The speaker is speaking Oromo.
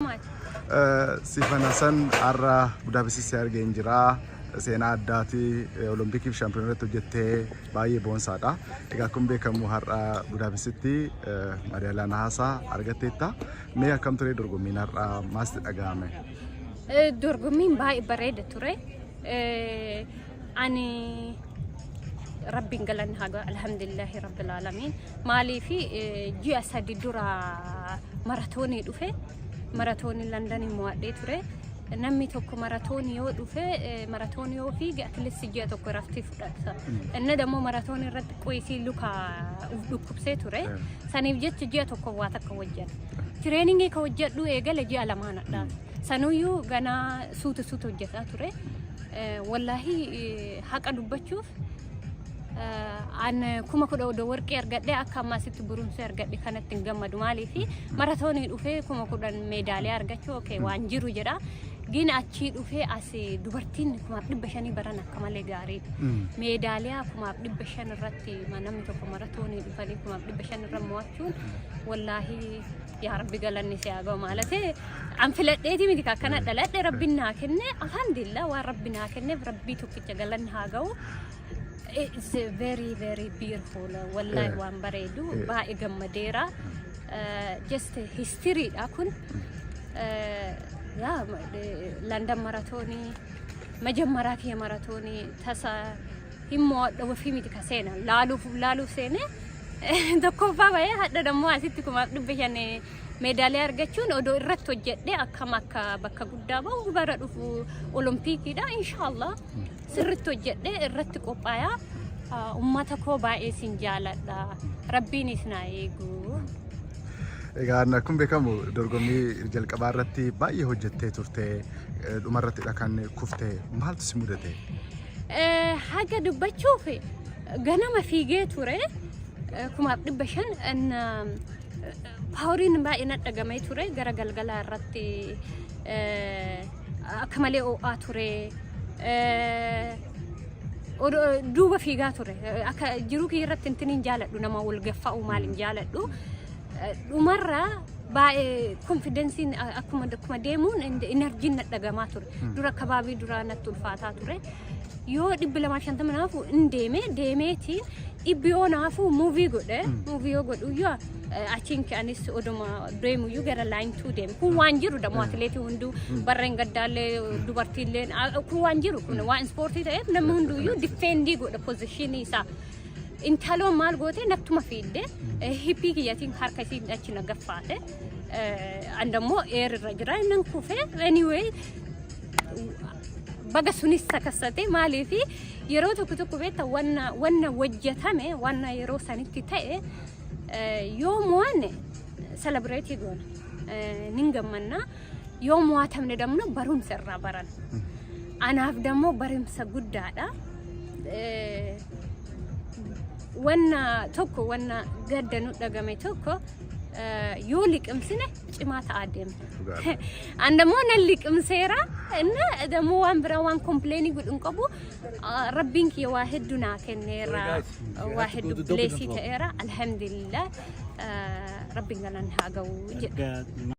much. Sifana san arra Budapest serge injira sena addati Olympic championate jette baay'ee boonsaadha. Egaa kun beekamu har'a Budapestitti madaalaa nahasaa argateetta. Mee akkam ture dorgommiin har'a maasti dhagahame? Dorgommiin baay'ee bareeda ture. Ani Rabbiin galanni haga alhamdulillahi rabbil alamin. Maalii fi ji'a sadi dura maratoonii dhufe. Maratoonii London mo'adhee ture. Namni tokko maratoonii yoo dhufe maratoonii yoo fiige at least ji'a tokko raftii fudhata. Inni dammoo maratoonii irratti qoyisii luka dhukkubsee ture. Saniif jecha ji'a tokko waa takka hojjedha. Tireeningii ka hojjedhu eegale ji'a lamaanadha. Sanuyyuu ganaa suuta hojjetaa ture. Wallahi haqa dubbachuuf an kuma kuda odo warqee argadhe akka ammaasitti burumsee argadhe kanatti hin gammadu maaliifi maratoonii dhufee kuma kudan meedaaliyaa argachuu okay waan jiru jedha gina achii dhufee as dubartiin 1500 baran akka malee gaarii meedaaliyaa 1500 irratti namni tokko maratoonii dhufanii 1500 irra mo'achuun wallahi yaa rabbi galanni si haa ga'u maalate an filadheeti miti akkana dhaladhe rabbiin naa kenne alhamdulillah waan rabbi naa kenneef rabbii tokkicha galanni haa ga'u. It's very beautiful. Wallahi waan bareedu baay'ee gammadeera. Just history dha kun. London marathonii majammaraa kee marathonii tasa himmoo dhawafii miti ka seena laaluuf seene tokkoffaa bahee hadda dammoo asitti kuma dhibbe meedaaliyaa argachuun odoo irratti hojjedhe akkam akka bakka guddaa bahu bara dhufu Oloompikiidha inshallah sirriitti hojjedhe irratti qophaayaa ummata koo baay'ee sin jaaladha rabbiinis na eegu. Egaa kun beekamu dorgommii jalqabaa irratti baay'ee hojjettee turte dhuma irratti kan kuftee maaltu si mudate? Haga dubbachuuf ganama fiigee ture 1500 Paurin baay'ee nadhagamee ture gara galgalaa irratti akka malee oo'aa ture duuba fiigaa ture akka jiruu kee irratti intiniin jaaladhu nama wal gaffa'u maalin jaaladhu dhumarraa baay'ee konfidensiin akkuma deemuun enerjiin nadhagamaa ture dura kabaabii duraa natti ulfaataa ture yoo 250 naafu deemeetiin ibbiyoo naafu muuvii yoo godhu yoo achiin anis oduma deemu gara line 2 deemu kun waan jiru dammoo atileetii hunduu barreen gaddaallee dubartiillee kun waan jiru kun waan ispoortii ta'eef namni hunduyyuu difeendii godha pozishinii isaa intaloon maal goote naftuma fiidde hippii kiyyatiin harka isii achi na gaffaate andammoo eerirra jira innan kufee anyway baga sunis sakassate maaliifi yeroo tokko beekta wanna hojjetame wanna yeroo sanitti ta'e yoo mo'anne celebrate goona nin gammanna yoo mo'atamne damno barumsa irraa baran anaaf dammoo barumsa guddaadha wanna gaddanu dhagame tokko yoo liqimsine cimaa ta'aa deemna andammoo nan liqimseera inna dammoo waan biraa waan kompleenii godhun qabu rabbiin kiyya waa hedduu naa kenneera waa hedduu bileesii ta'eera alhamdulillah rabbiin galanni haa ga'u jedha.